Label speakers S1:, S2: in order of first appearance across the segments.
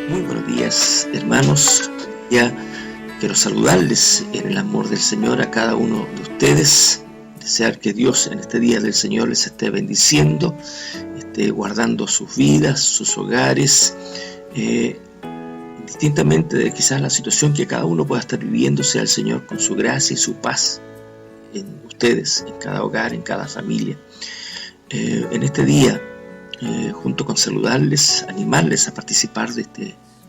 S1: Muy buenos días, hermanos. Ya quiero saludarles en el amor del Señor a cada uno de ustedes. Desear que Dios en este día del Señor les esté bendiciendo, esté guardando sus vidas, sus hogares, distintamente de quizás la situación que cada uno pueda estar viviendo, sea el Señor con su gracia y su paz en ustedes, en cada hogar, en cada familia. En este día, junto con saludarles, animarles a participar de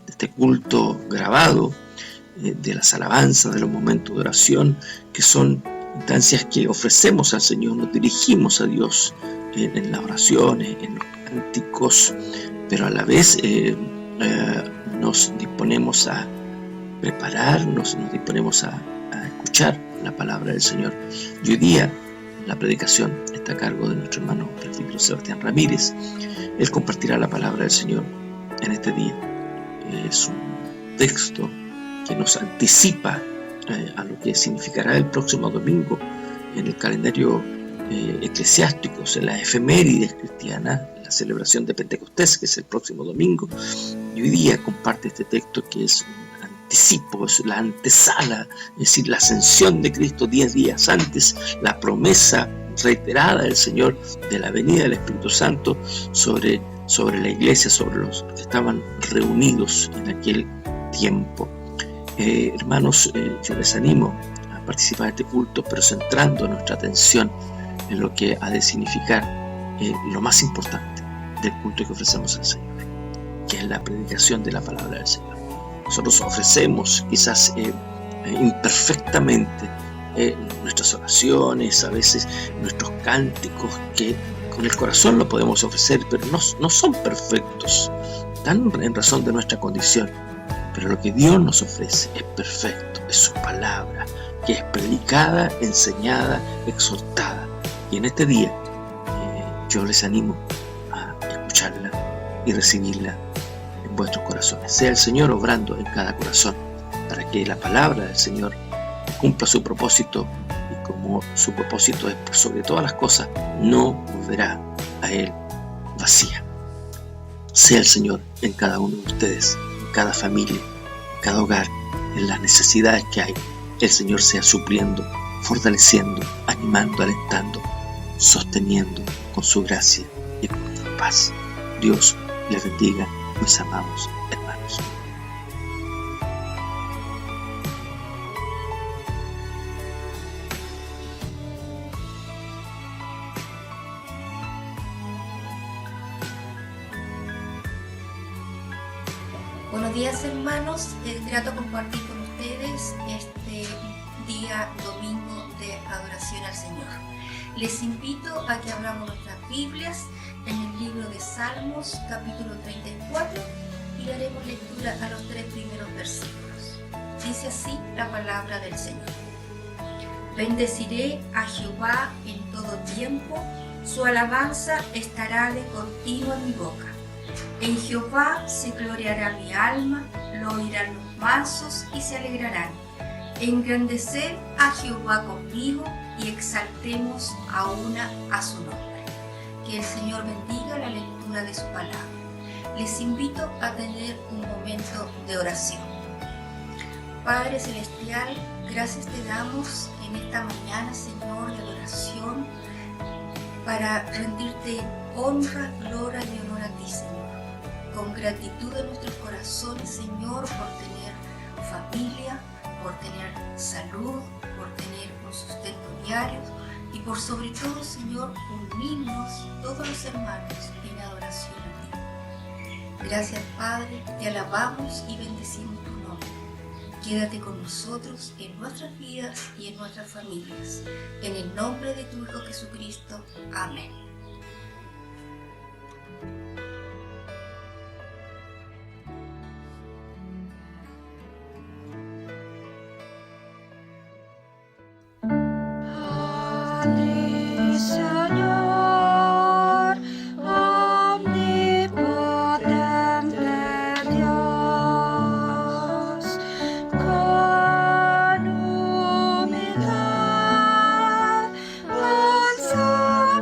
S1: este culto grabado, de las alabanzas, de los momentos de oración, que son instancias que ofrecemos al Señor, nos dirigimos a Dios en las oraciones, en los cánticos, pero a la vez nos disponemos a prepararnos, nos disponemos a escuchar la palabra del Señor. Y hoy día la predicación está a cargo de nuestro hermano presbítero Sebastián Ramírez. Él compartirá la palabra del Señor en este día. Es un texto que nos anticipa a lo que significará el próximo domingo en el calendario eclesiástico, en las efemérides cristianas, la celebración de Pentecostés, que es el próximo domingo. Y hoy día comparte este texto que es un anticipo, es la antesala, es decir, la ascensión de Cristo 10 días antes, la promesa reiterada del Señor de la venida del Espíritu Santo sobre la iglesia, sobre los que estaban reunidos en aquel tiempo. Hermanos, yo les animo a participar en este culto, pero centrando nuestra atención en lo que ha de significar lo más importante del culto que ofrecemos al Señor, que es la predicación de la palabra del Señor. Nosotros ofrecemos quizás imperfectamente nuestras oraciones, a veces nuestros cánticos, que con el corazón lo podemos ofrecer, pero no son perfectos, están en razón de nuestra condición. Pero lo que Dios nos ofrece es perfecto, es su palabra, que es predicada, enseñada, exhortada. Y en este día yo les animo a escucharla y recibirla en vuestros corazones. Sea el Señor obrando en cada corazón para que la palabra del Señor cumpla su propósito, y como su propósito es por sobre todas las cosas, no volverá a Él vacía. Sea el Señor en cada uno de ustedes, en cada familia, en cada hogar, en las necesidades que hay. El Señor sea supliendo, fortaleciendo, animando, alentando, sosteniendo con su gracia y con su paz. Dios les bendiga, mis amados hermanos.
S2: Buenos días, hermanos, es grato compartir con ustedes este día domingo de adoración al Señor. Les invito a que abramos nuestras Biblias en el libro de Salmos, capítulo 34, y daremos lectura a los 3 primeros versículos. Dice así la palabra del Señor. Bendeciré a Jehová en todo tiempo, su alabanza estará de continuo en mi boca. En Jehová se gloriará mi alma, lo oirán los mansos y se alegrarán. Engrandeced a Jehová conmigo y exaltemos a su nombre. Que el Señor bendiga la lectura de su palabra. Les invito a tener un momento de oración. Padre Celestial, gracias te damos en esta mañana, Señor, de adoración, para rendirte honra, gloria y honor a ti, Señor. Con gratitud en nuestros corazones, Señor, por tener familia, por tener salud, por tener un sustento diario y por sobre todo, Señor, unirnos todos los hermanos en adoración a ti. Gracias, Padre, te alabamos y bendecimos tu nombre. Quédate con nosotros en nuestras vidas y en nuestras familias. En el nombre de tu Hijo Jesucristo. Amén.
S3: Señor, omnipotente Dios, con humildad lanzamos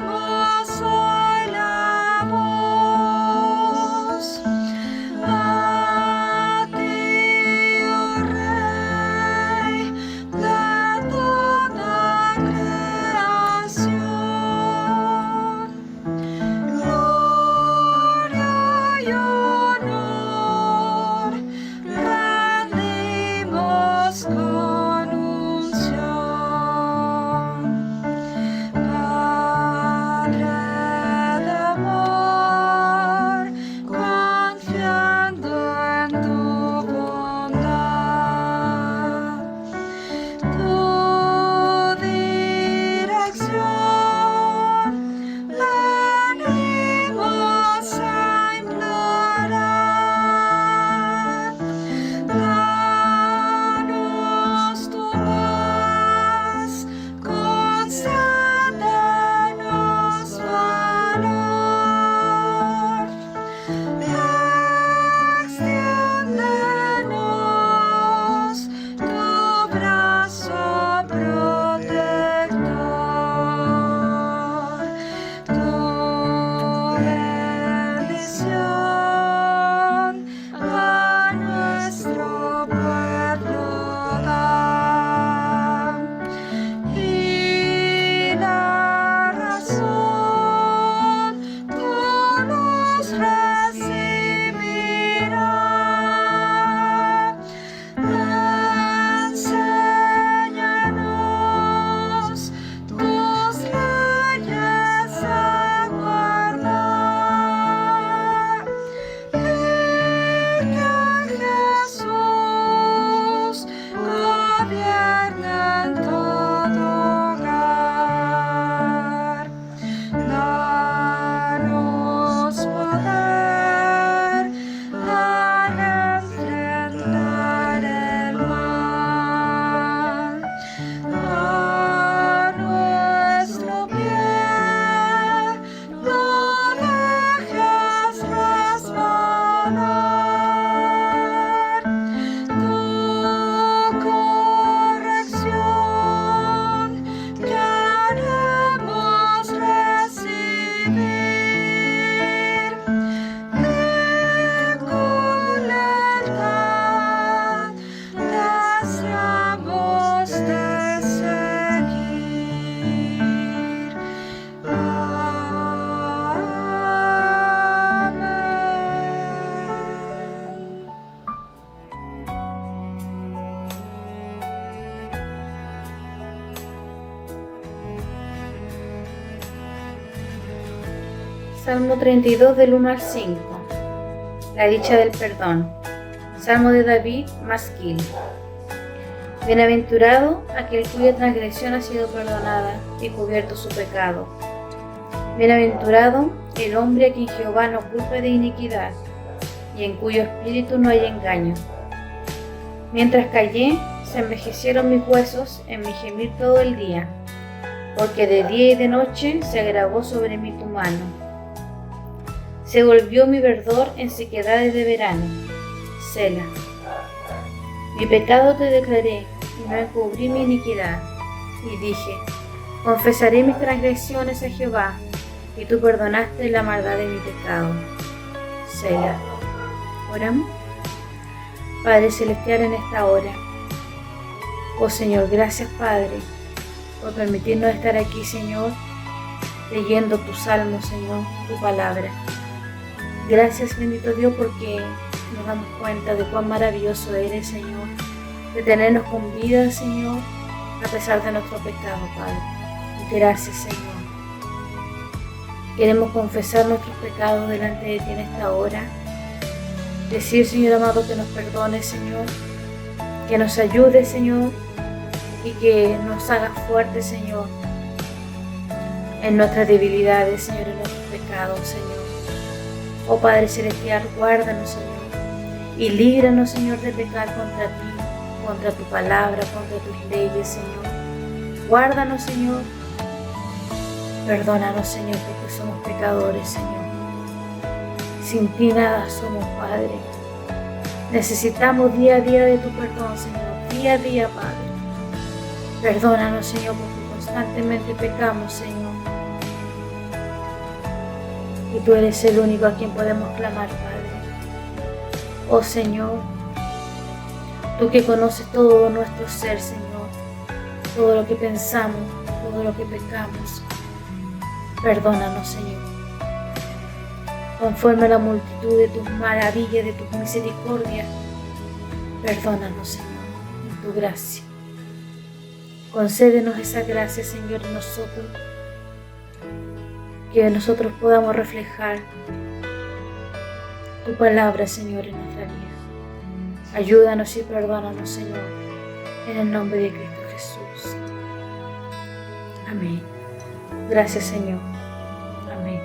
S4: Salmo 32 del 1 al 5. La dicha del perdón. Salmo de David, Masquil. Bienaventurado aquel cuya transgresión ha sido perdonada y cubierto su pecado. Bienaventurado el hombre a quien Jehová no culpa de iniquidad y en cuyo espíritu no hay engaño. Mientras callé, se envejecieron mis huesos en mi gemir todo el día, porque de día y de noche se agravó sobre mí tu mano. Se volvió mi verdor en sequedades de verano. Sela. Mi pecado te declaré y no encubrí mi iniquidad. Y dije, confesaré mis transgresiones a Jehová, y tú perdonaste la maldad de mi pecado. Sela. Oramos. Padre Celestial, en esta hora, oh Señor, gracias Padre, por permitirnos estar aquí, Señor, leyendo tu salmo, Señor, tu palabra. Gracias, bendito Dios, porque nos damos cuenta de cuán maravilloso eres, Señor, de tenernos con vida, Señor, a pesar de nuestro pecado, Padre. Gracias, Señor. Queremos confesar nuestros pecados delante de ti en esta hora. Decir, Señor amado, que nos perdone, Señor, que nos ayude, Señor, y que nos haga fuertes, Señor, en nuestras debilidades, Señor, en nuestros pecados, Señor. Oh Padre Celestial, guárdanos, Señor, y líbranos, Señor, de pecar contra ti, contra tu palabra, contra tus leyes, Señor. Guárdanos, Señor. Perdónanos, Señor, porque somos pecadores, Señor. Sin ti nada somos, Padre. Necesitamos día a día de tu perdón, Señor. Día a día, Padre. Perdónanos, Señor, porque constantemente pecamos, Señor. Y tú eres el único a quien podemos clamar, Padre. Oh, Señor, tú que conoces todo nuestro ser, Señor. Todo lo que pensamos, todo lo que pecamos. Perdónanos, Señor. Conforme a la multitud de tus maravillas, de tus misericordias, perdónanos, Señor, en tu gracia. Concédenos esa gracia, Señor, en nosotros, que nosotros podamos reflejar tu palabra, Señor, en nuestra vida. Ayúdanos y perdónanos, Señor, en el nombre de Cristo Jesús. Amén. Gracias, Señor. Amén.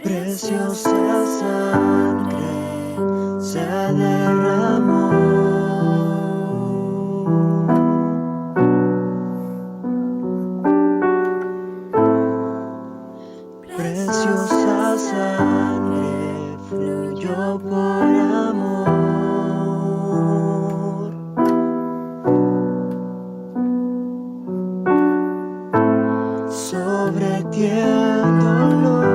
S5: Preciosa sangre se derramó, preciosa sangre fluyó por amor, sobre ti el dolor.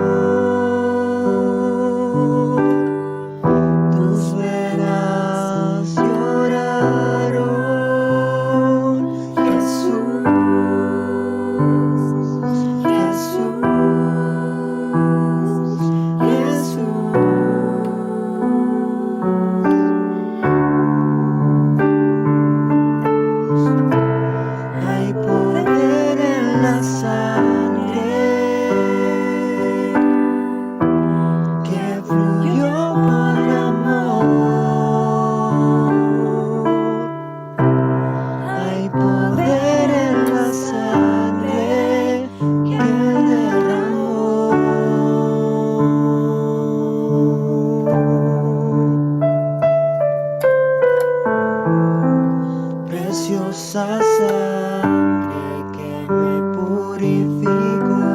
S5: Preciosa sangre que me purificó,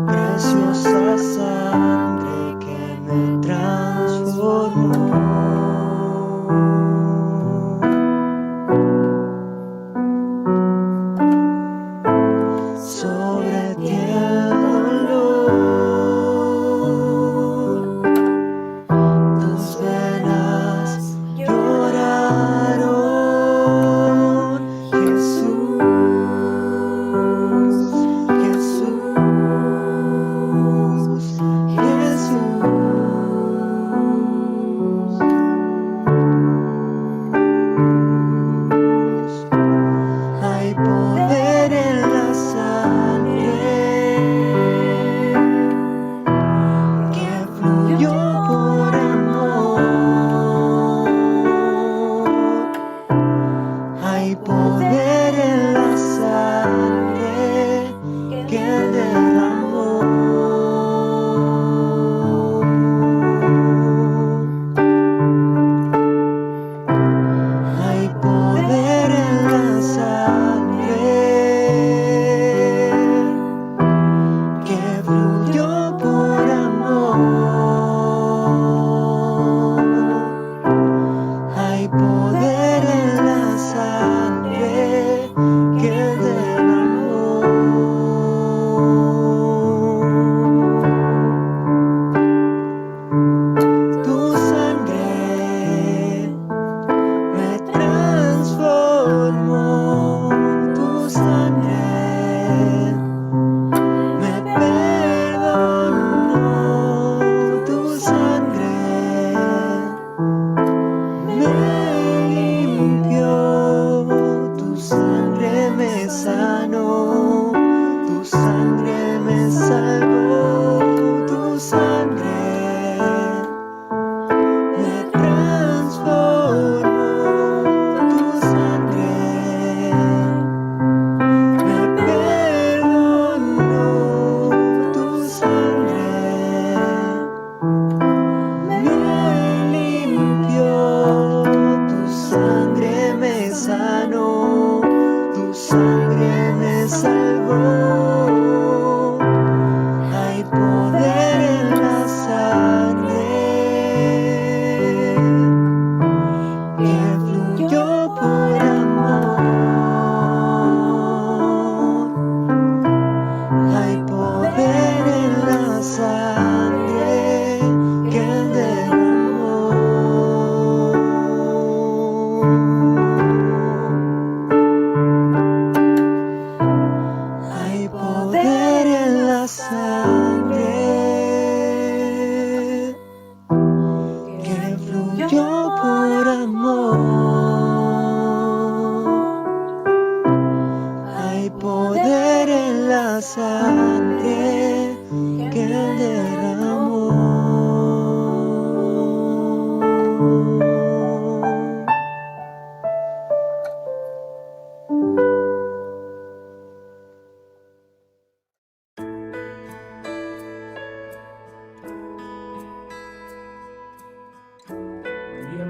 S5: preciosa sangre que me transformó, sobre ti el dolor.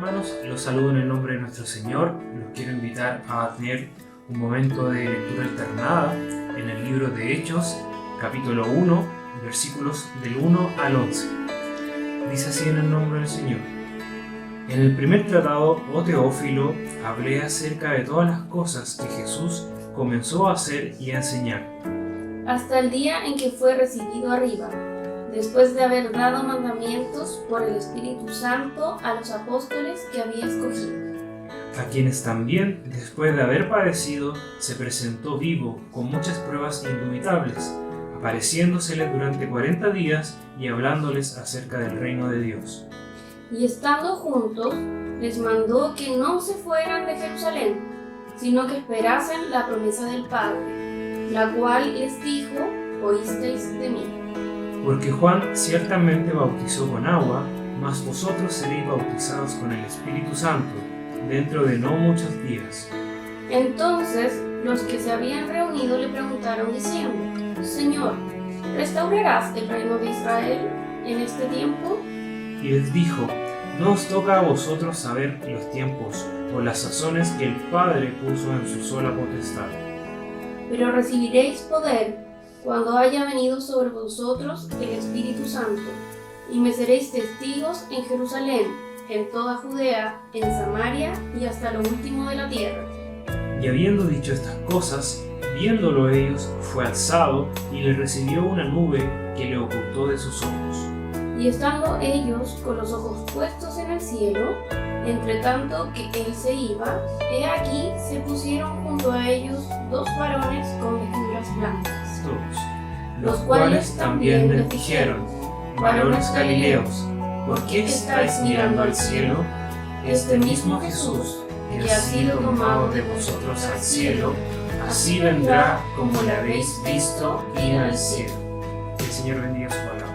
S6: hermanos, los saludo en el nombre de nuestro Señor. Los quiero invitar a tener un momento de lectura alternada en el libro de Hechos, capítulo 1, versículos del 1 al 11. Dice así en el nombre del Señor. En el primer tratado, oh Teófilo, hablé acerca de todas las cosas que Jesús comenzó a hacer y a enseñar,
S7: hasta el día en que fue recibido arriba, después de haber dado mandamientos por el Espíritu Santo a los apóstoles que había escogido,
S6: a quienes también, después de haber padecido, se presentó vivo con muchas pruebas indubitables, apareciéndoseles durante 40 días y hablándoles acerca del reino de Dios.
S7: y estando juntos, les mandó que no se fueran de Jerusalén, sino que esperasen la promesa del Padre, la cual les dijo: oísteis de mí.
S6: Porque Juan ciertamente bautizó con agua, mas vosotros seréis bautizados con el Espíritu Santo, dentro de no muchos días.
S7: Entonces los que se habían reunido le preguntaron diciendo: Señor, ¿restaurarás el reino de Israel en este tiempo?
S6: Y les dijo: no os toca a vosotros saber los tiempos o las sazones que el Padre puso en su sola potestad.
S7: Pero recibiréis poder cuando haya venido sobre vosotros el Espíritu Santo, y me seréis testigos en Jerusalén, en toda Judea, en Samaria y hasta lo último de la tierra.
S6: Y habiendo dicho estas cosas, viéndolo ellos, fue alzado y le recibió una nube que le ocultó de sus ojos.
S7: Y estando ellos con los ojos puestos en el cielo, entre tanto que él se iba, he aquí se pusieron junto a ellos 2 varones con vestiduras blancas,
S6: Todos,
S7: los cuales también les dijeron:
S6: varones galileos, ¿por qué estáis mirando al cielo? Este mismo Jesús, que ha sido tomado de vosotros al cielo, así vendrá como le habéis visto ir al cielo. Que el Señor bendiga su palabra.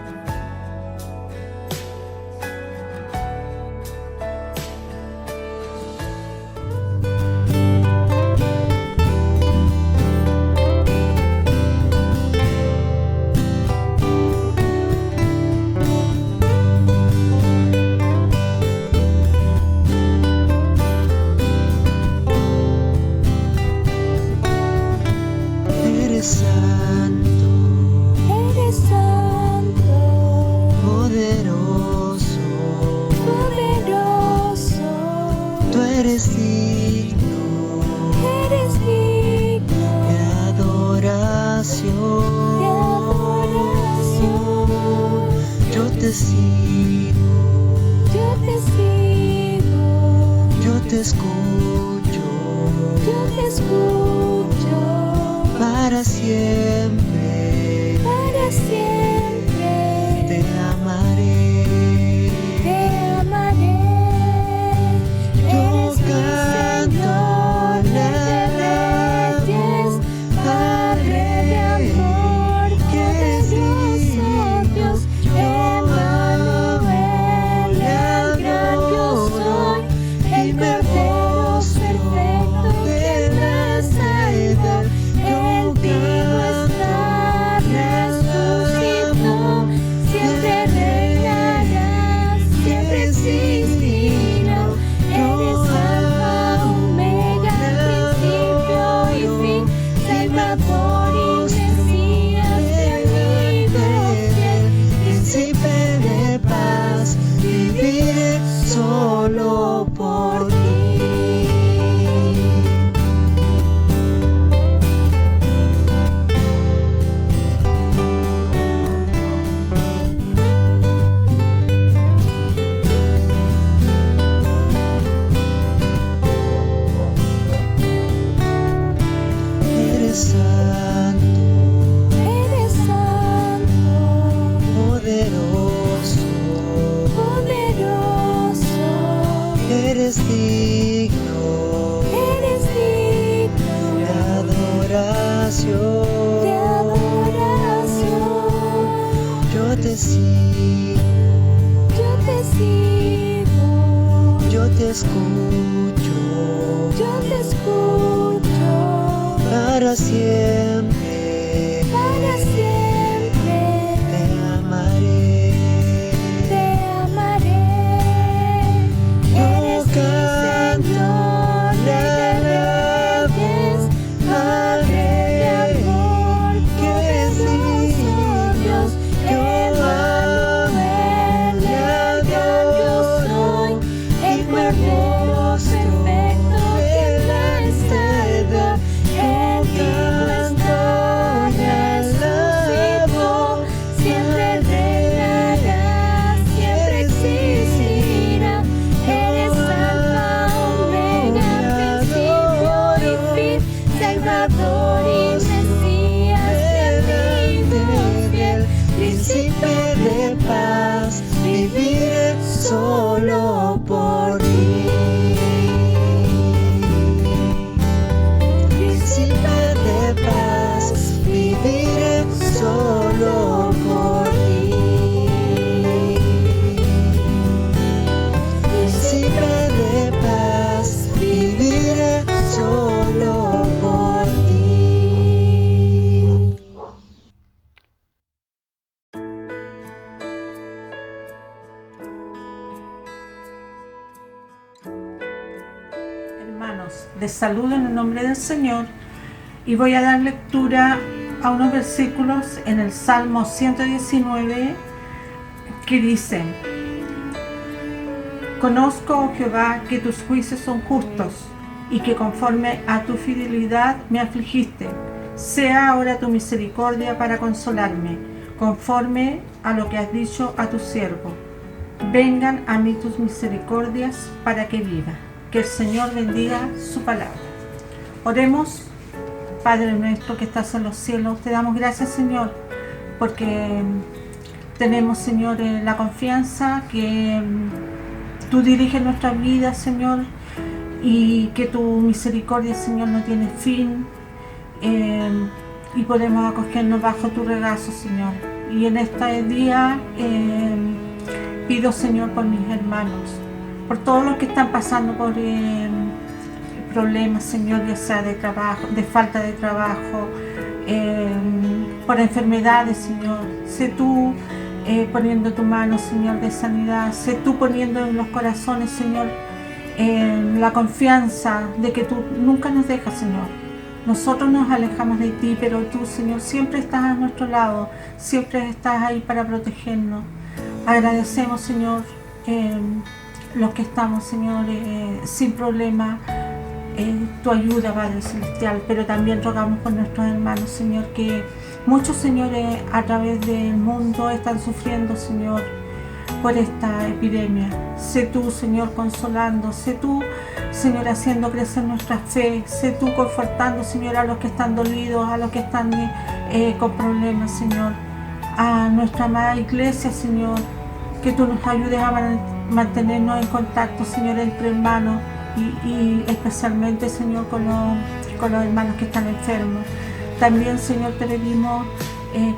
S3: Eres santo,
S5: poderoso,
S3: poderoso,
S5: tú eres digno
S3: eres digno
S5: de adoración.
S3: de adoración.
S5: Yo te sigo,
S3: Yo te sigo,
S5: yo te escucho,
S3: yo te escucho,
S5: para siempre
S3: para siempre
S5: te amaré.
S3: te amaré.
S5: Yo
S3: Eres mi
S5: canto
S3: Señor, Rey de Reyes, Padre de amor, poderoso Dios, Emmanuel, el gran yo soy, el Cordero perfecto que nacerá, el vivo está, resucitó, siempre reinarás, siempre existirá. Eres Alfa, Omega, principio y fin, Salvador y Mesías, mi amigo fiel,
S5: Príncipe de paz, viviré solo por ti. Eres santo,
S3: eres santo,
S5: poderoso,
S3: poderoso,
S5: eres digno
S3: eres digno
S5: de adoración.
S3: de adoración.
S5: Yo te sigo,
S3: Yo te sigo,
S5: yo te escucho,
S3: yo te escucho,
S5: para siempre
S3: para siempre
S5: te amaré.
S3: te amaré. Eres
S8: hermanos, les saludo en el nombre del Señor y voy a dar lectura a unos versículos en el Salmo 119 que dicen: Conozco, oh Jehová, que tus juicios son justos y que conforme a tu fidelidad me afligiste. Sea ahora tu misericordia para consolarme, conforme a lo que has dicho a tu siervo. Vengan a mí tus misericordias para que viva. Que el Señor bendiga su palabra. Oremos. Padre nuestro que estás en los cielos, te damos gracias, Señor, porque tenemos, Señor, la confianza que tú diriges nuestra vida, Señor, y que tu misericordia, Señor, no tiene fin, y podemos acogernos bajo tu regazo, Señor. Y en este día pido, Señor, por mis hermanos, por todos los que están pasando por problemas, Señor, ya sea de trabajo, de falta de trabajo, por enfermedades, Señor. Sé tú poniendo tu mano, Señor, de sanidad. Sé tú poniendo en los corazones, Señor, la confianza de que tú nunca nos dejas, Señor. Nosotros nos alejamos de ti, pero tú, Señor, siempre estás a nuestro lado, siempre estás ahí para protegernos. Agradecemos, Señor, los que estamos, Señor, sin problema, tu ayuda, Padre Celestial, pero también rogamos por nuestros hermanos, Señor, que muchos, señores, a través del mundo están sufriendo, Señor, por esta epidemia. Sé tú, Señor, consolando, sé tú, Señor, haciendo crecer nuestra fe, sé tú confortando, Señor, a los que están dolidos, a los que están con problemas, Señor, a nuestra amada iglesia, Señor, que tú nos ayudes a mantenernos en contacto, Señor, entre hermanos, y especialmente, Señor, con los hermanos que están enfermos. También, Señor, te pedimos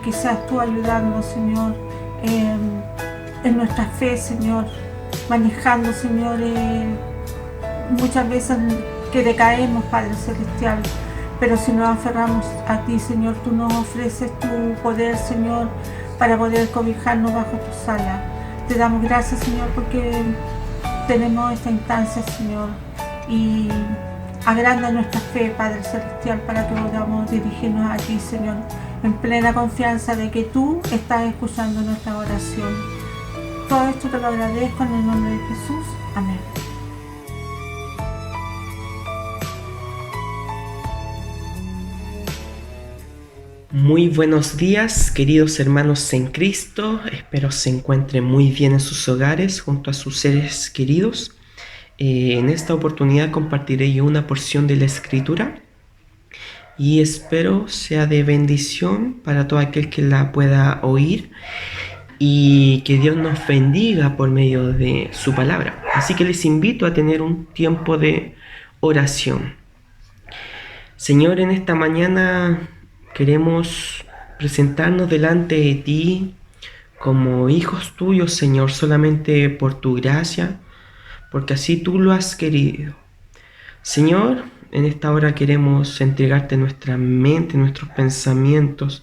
S8: que seas tú ayudando, Señor, en nuestra fe, Señor, manejando, Señor, muchas veces que decaemos, Padre Celestial, pero si nos aferramos a ti, Señor, tú nos ofreces tu poder, Señor, para poder cobijarnos bajo tus alas. Te damos gracias, Señor, porque tenemos esta instancia, Señor, y agranda nuestra fe, Padre Celestial, para que podamos dirigirnos a ti, Señor, en plena confianza de que tú estás escuchando nuestra oración. Todo esto te lo agradezco en el nombre de Jesús. Amén.
S9: Muy buenos días, queridos hermanos en Cristo. Espero se encuentren muy bien en sus hogares junto a sus seres queridos. En esta oportunidad compartiré yo una porción de la Escritura y espero sea de bendición para todo aquel que la pueda oír y que Dios nos bendiga por medio de su palabra. Así que les invito a tener un tiempo de oración. Señor, en esta mañana queremos presentarnos delante de ti como hijos tuyos, Señor, solamente por tu gracia, porque así tú lo has querido. Señor, en esta hora queremos entregarte nuestra mente, nuestros pensamientos,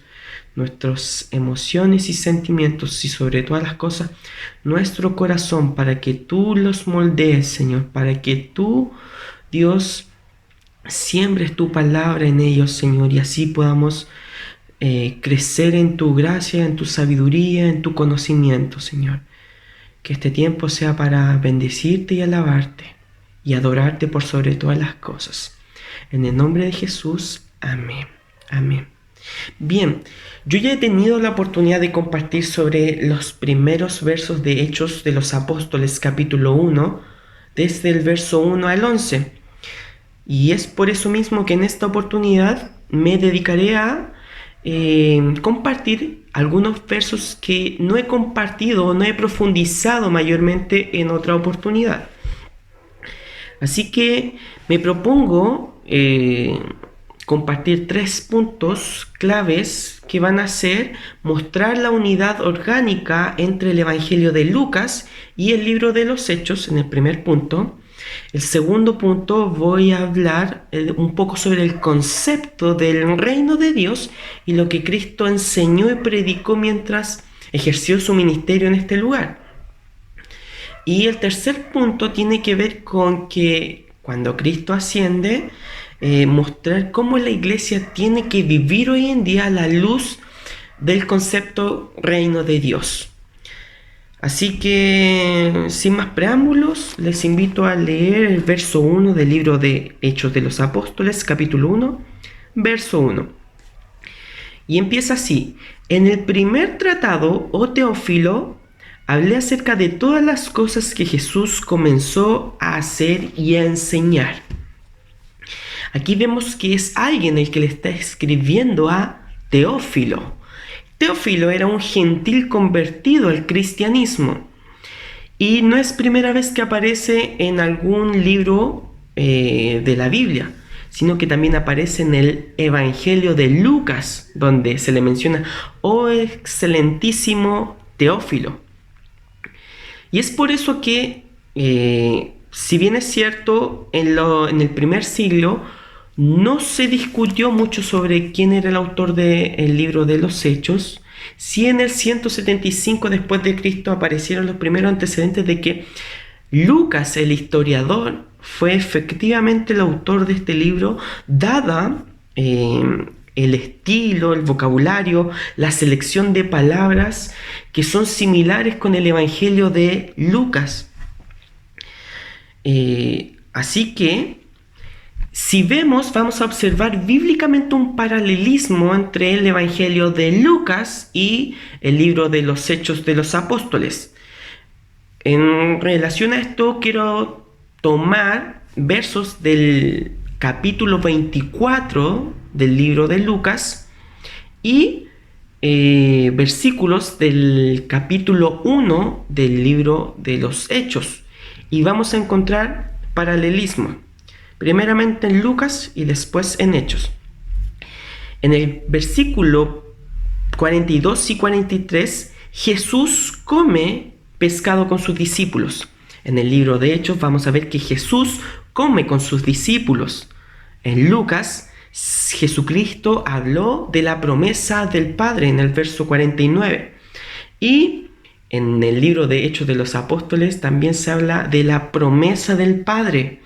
S9: nuestras emociones y sentimientos y sobre todas las cosas, nuestro corazón, para que tú los moldees, Señor, para que tú, Dios, siembres tu palabra en ellos, Señor, y así podamos crecer en tu gracia, en tu sabiduría, en tu conocimiento, Señor. Que este tiempo sea para bendecirte y alabarte y adorarte por sobre todas las cosas. En el nombre de Jesús, amén. Amén. Bien, yo ya he tenido la oportunidad de compartir sobre los primeros versos de Hechos de los Apóstoles, capítulo 1, desde el verso 1 al 11. Y es por eso mismo que en esta oportunidad me dedicaré a compartir algunos versos que no he compartido o no he profundizado mayormente en otra oportunidad. Así que me propongo compartir 3 puntos claves que van a ser mostrar la unidad orgánica entre el Evangelio de Lucas y el libro de los Hechos en el primer punto. El segundo punto, voy a hablar un poco sobre el concepto del reino de Dios y lo que Cristo enseñó y predicó mientras ejerció su ministerio en este lugar. Y el tercer punto tiene que ver con que cuando Cristo asciende, mostrar cómo la iglesia tiene que vivir hoy en día a la luz del concepto reino de Dios. Así que, sin más preámbulos, les invito a leer el verso 1 del libro de Hechos de los Apóstoles, capítulo 1, verso 1. Y empieza así: en el primer tratado, oh Teófilo, hablé acerca de todas las cosas que Jesús comenzó a hacer y a enseñar. Aquí vemos que es alguien el que le está escribiendo a Teófilo. Teófilo era un gentil convertido al cristianismo. Y no es primera vez que aparece en algún libro de la Biblia, sino que también aparece en el Evangelio de Lucas, donde se le menciona: oh excelentísimo Teófilo. Y es por eso que, si bien es cierto, en el primer siglo no se discutió mucho sobre quién era el autor del libro de los Hechos, sí en el 175 después de Cristo aparecieron los primeros antecedentes de que Lucas, el historiador, fue efectivamente el autor de este libro, dada el estilo, el vocabulario, la selección de palabras que son similares con el Evangelio de Lucas. Así que, si vemos, vamos a observar bíblicamente un paralelismo entre el Evangelio de Lucas y el libro de los Hechos de los Apóstoles. En relación a esto, quiero tomar versos del capítulo 24 del libro de Lucas y versículos del capítulo 1 del libro de los Hechos. Y vamos a encontrar paralelismo. Primeramente en Lucas y después en Hechos. En el versículo 42 y 43, Jesús come pescado con sus discípulos. En el libro de Hechos vamos a ver que Jesús come con sus discípulos. En Lucas, Jesucristo habló de la promesa del Padre en el verso 49. Y en el libro de Hechos de los Apóstoles también se habla de la promesa del Padre.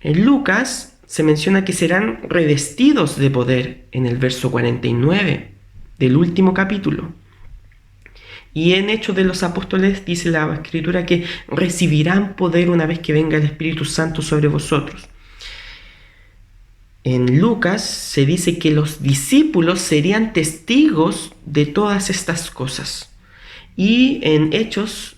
S9: En Lucas se menciona que serán revestidos de poder en el verso 49 del último capítulo. Y en Hechos de los Apóstoles dice la Escritura que recibirán poder una vez que venga el Espíritu Santo sobre vosotros. En Lucas se dice que los discípulos serían testigos de todas estas cosas. Y en Hechos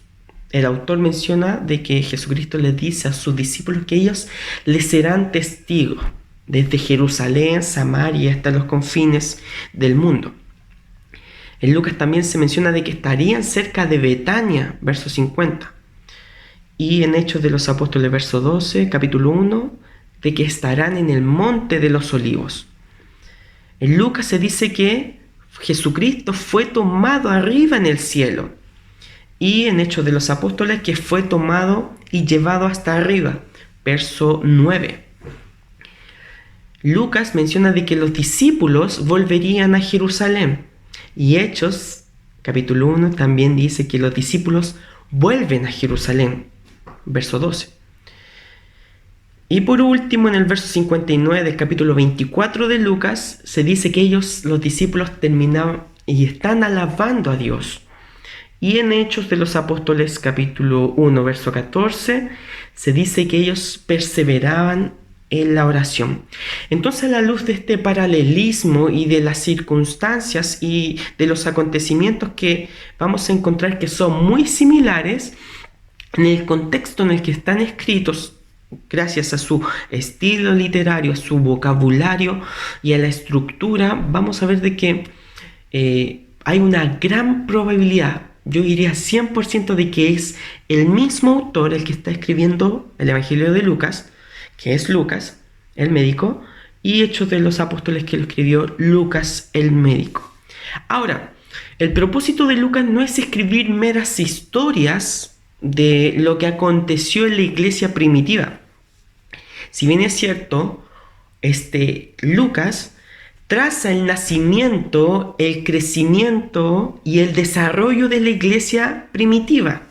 S9: el autor menciona de que Jesucristo les dice a sus discípulos que ellos les serán testigos desde Jerusalén, Samaria hasta los confines del mundo. En Lucas también se menciona de que estarían cerca de Betania, verso 50. Y en Hechos de los Apóstoles, verso 12, capítulo 1, de que estarán en el monte de los olivos. En Lucas se dice que Jesucristo fue tomado arriba en el cielo. Y en Hechos de los Apóstoles que fue tomado y llevado hasta arriba, verso 9. Lucas menciona de que los discípulos volverían a Jerusalén. Y Hechos, capítulo 1, también dice que los discípulos vuelven a Jerusalén, verso 12. Y por último, en el verso 59 del capítulo 24 de Lucas, se dice que los discípulos terminaban y están alabando a Dios. Y en Hechos de los Apóstoles, capítulo 1, verso 14, se dice que ellos perseveraban en la oración. Entonces, a la luz de este paralelismo y de las circunstancias y de los acontecimientos que vamos a encontrar que son muy similares, en el contexto en el que están escritos, gracias a su estilo literario, a su vocabulario y a la estructura, vamos a ver de que hay una gran probabilidad, yo diría 100% de que es el mismo autor el que está escribiendo el Evangelio de Lucas, que es Lucas, el médico, y Hechos de los Apóstoles, que lo escribió Lucas, el médico. Ahora, el propósito de Lucas no es escribir meras historias de lo que aconteció en la iglesia primitiva. Si bien es cierto, Lucas traza el nacimiento, el crecimiento y el desarrollo de la iglesia primitiva.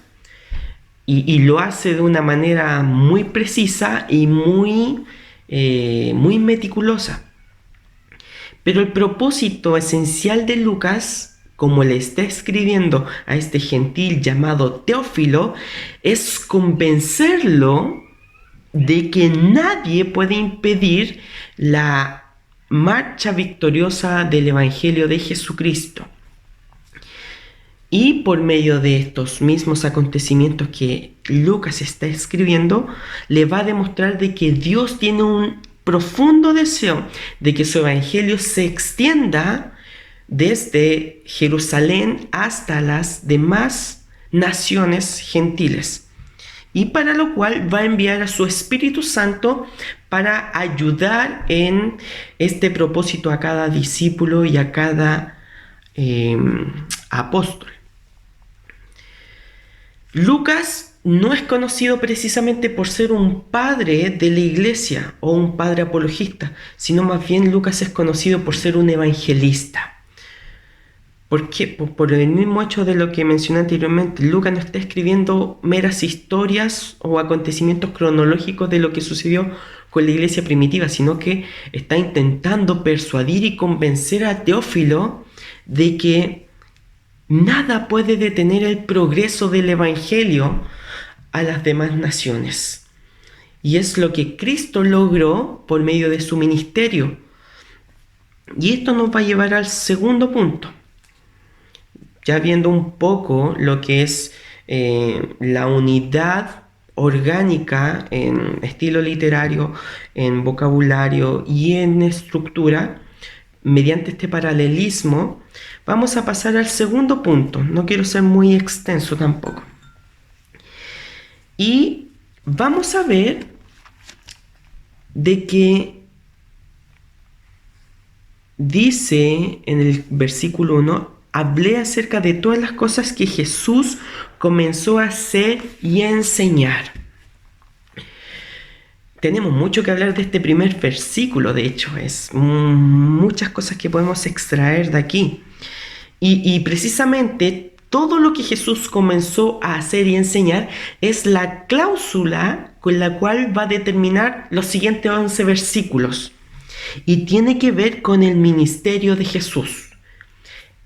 S9: y lo hace de una manera muy precisa y muy meticulosa. Pero el propósito esencial de Lucas, como le está escribiendo a este gentil llamado Teófilo, es convencerlo de que nadie puede impedir la marcha victoriosa del Evangelio de Jesucristo. Y por medio de estos mismos acontecimientos que Lucas está escribiendo, le va a demostrar de que Dios tiene un profundo deseo de que su evangelio se extienda desde Jerusalén hasta las demás naciones gentiles. Y para lo cual va a enviar a su Espíritu Santo para ayudar en este propósito a cada discípulo y a cada apóstol. Lucas no es conocido precisamente por ser un padre de la iglesia o un padre apologista, sino más bien Lucas es conocido por ser un evangelista. ¿Por qué? Por el mismo hecho de lo que mencioné anteriormente. Lucas no está escribiendo meras historias o acontecimientos cronológicos de lo que sucedió con la iglesia primitiva, sino que está intentando persuadir y convencer a Teófilo de que nada puede detener el progreso del evangelio a las demás naciones. Y es lo que Cristo logró por medio de su ministerio. Y esto nos va a llevar al segundo punto. Ya viendo un poco lo que es la unidad orgánica en estilo literario, en vocabulario y en estructura, mediante este paralelismo, vamos a pasar al segundo punto. No quiero ser muy extenso tampoco. Y vamos a ver de que dice en el versículo 1, hablé acerca de todas las cosas que Jesús comenzó a hacer y a enseñar. Tenemos mucho que hablar de este primer versículo, de hecho, es muchas cosas que podemos extraer de aquí. Y precisamente todo lo que Jesús comenzó a hacer y enseñar es la cláusula con la cual va a determinar los siguientes 11 versículos. Y tiene que ver con el ministerio de Jesús.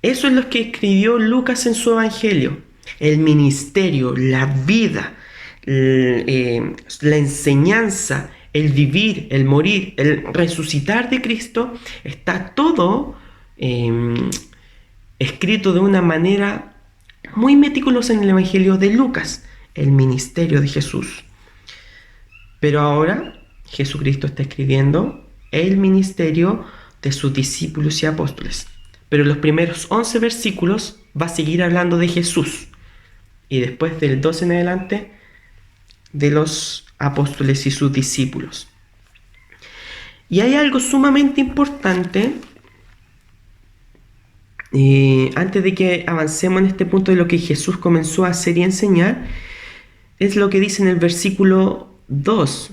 S9: Eso es lo que escribió Lucas en su evangelio. El ministerio, la vida, la enseñanza, el vivir, el morir, el resucitar de Cristo, está todo escrito de una manera muy meticulosa en el evangelio de Lucas, el ministerio de Jesús. Pero ahora Jesucristo está escribiendo el ministerio de sus discípulos y apóstoles. Pero los primeros 11 versículos va a seguir hablando de Jesús. Y después del 12 en adelante, de los apóstoles y sus discípulos. Y hay algo sumamente importante, antes de que avancemos en este punto de lo que Jesús comenzó a hacer y enseñar, es lo que dice en el versículo 2.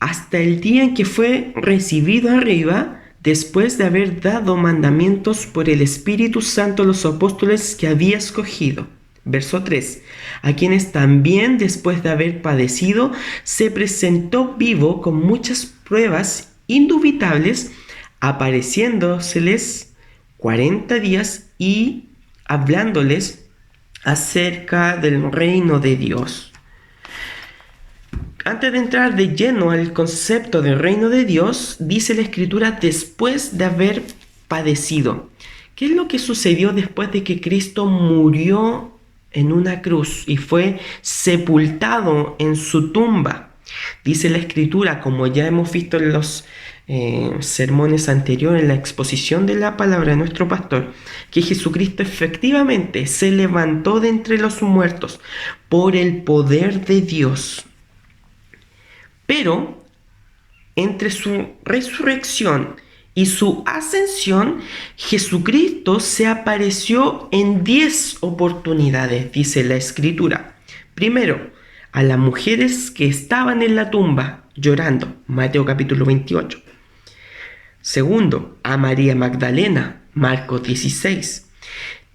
S9: Hasta el día en que fue recibido arriba, después de haber dado mandamientos por el Espíritu Santo a los apóstoles que había escogido. Verso 3. A quienes también, después de haber padecido, se presentó vivo con muchas pruebas indubitables, apareciéndoseles 40 días y hablándoles acerca del reino de Dios. Antes de entrar de lleno al concepto del reino de Dios, dice la Escritura después de haber padecido. ¿Qué es lo que sucedió después de que Cristo murió en una cruz y fue sepultado en su tumba? Dice la Escritura, como ya hemos visto en los sermones anteriores, en la exposición de la palabra de nuestro pastor, que Jesucristo efectivamente se levantó de entre los muertos por el poder de Dios. Pero entre su resurrección y su ascensión, Jesucristo se apareció en 10 oportunidades, dice la Escritura. Primero, a las mujeres que estaban en la tumba llorando, Mateo capítulo 28. Segundo, a María Magdalena, Marcos 16.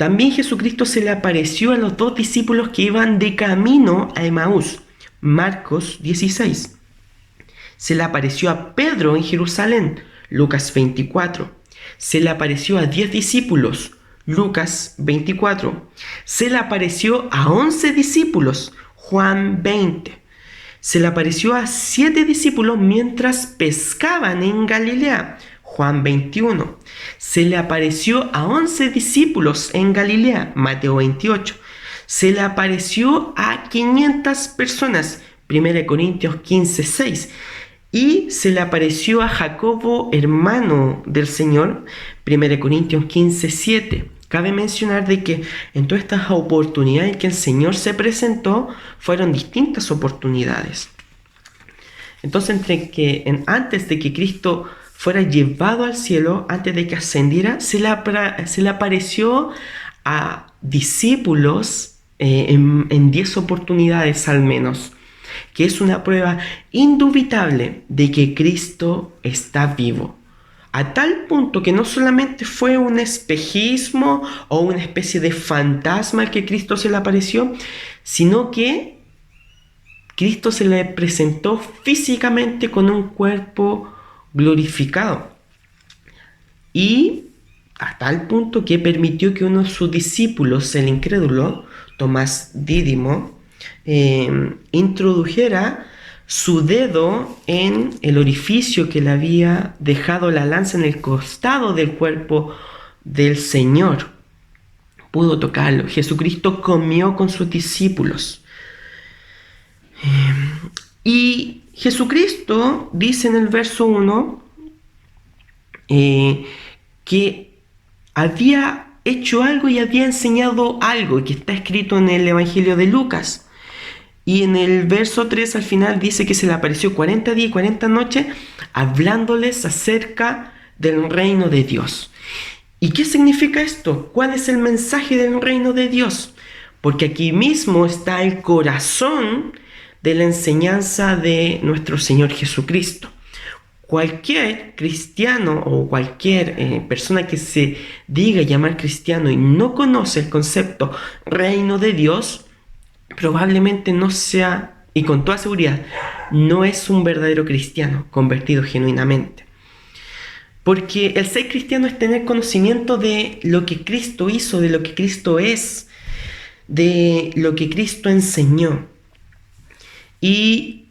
S9: También Jesucristo se le apareció a los 2 discípulos que iban de camino a Emaús. Marcos 16. Se le apareció a Pedro en Jerusalén. Lucas 24. Se le apareció a 10 discípulos. Lucas 24. Se le apareció a 11 discípulos. Juan 20. Se le apareció a 7 discípulos mientras pescaban en Galilea. Juan 21. Se le apareció a 11 discípulos en Galilea. Mateo 28. Se le apareció a 500 personas. 1 Corintios 15, 6. Y se le apareció a Jacobo, hermano del Señor. 1 Corintios 15, 7. Cabe mencionar de que en todas estas oportunidades que el Señor se presentó, fueron distintas oportunidades. Entonces, antes de que Cristo fuera llevado al cielo, antes de que ascendiera, se le apareció a discípulos en 10 oportunidades al menos, que es una prueba indubitable de que Cristo está vivo. A tal punto que no solamente fue un espejismo o una especie de fantasma al que Cristo se le apareció, sino que Cristo se le presentó físicamente con un cuerpo glorificado. Y a tal punto que permitió que uno de sus discípulos, el incrédulo, Tomás Dídimo, introdujera su dedo en el orificio que le había dejado la lanza en el costado del cuerpo del Señor. Pudo tocarlo. Jesucristo comió con sus discípulos. Y Jesucristo dice en el verso 1 que había hecho algo y había enseñado algo, que está escrito en el Evangelio de Lucas. Y en el verso 3 al final dice que se le apareció 40 días y 40 noches hablándoles acerca del reino de Dios. ¿Y qué significa esto? ¿Cuál es el mensaje del reino de Dios? Porque aquí mismo está el corazón de la enseñanza de nuestro Señor Jesucristo. Cualquier cristiano o cualquier persona que se diga llamar cristiano y no conoce el concepto reino de Dios, probablemente no sea, y con toda seguridad, no es un verdadero cristiano convertido genuinamente. Porque el ser cristiano es tener conocimiento de lo que Cristo hizo, de lo que Cristo es, de lo que Cristo enseñó. Y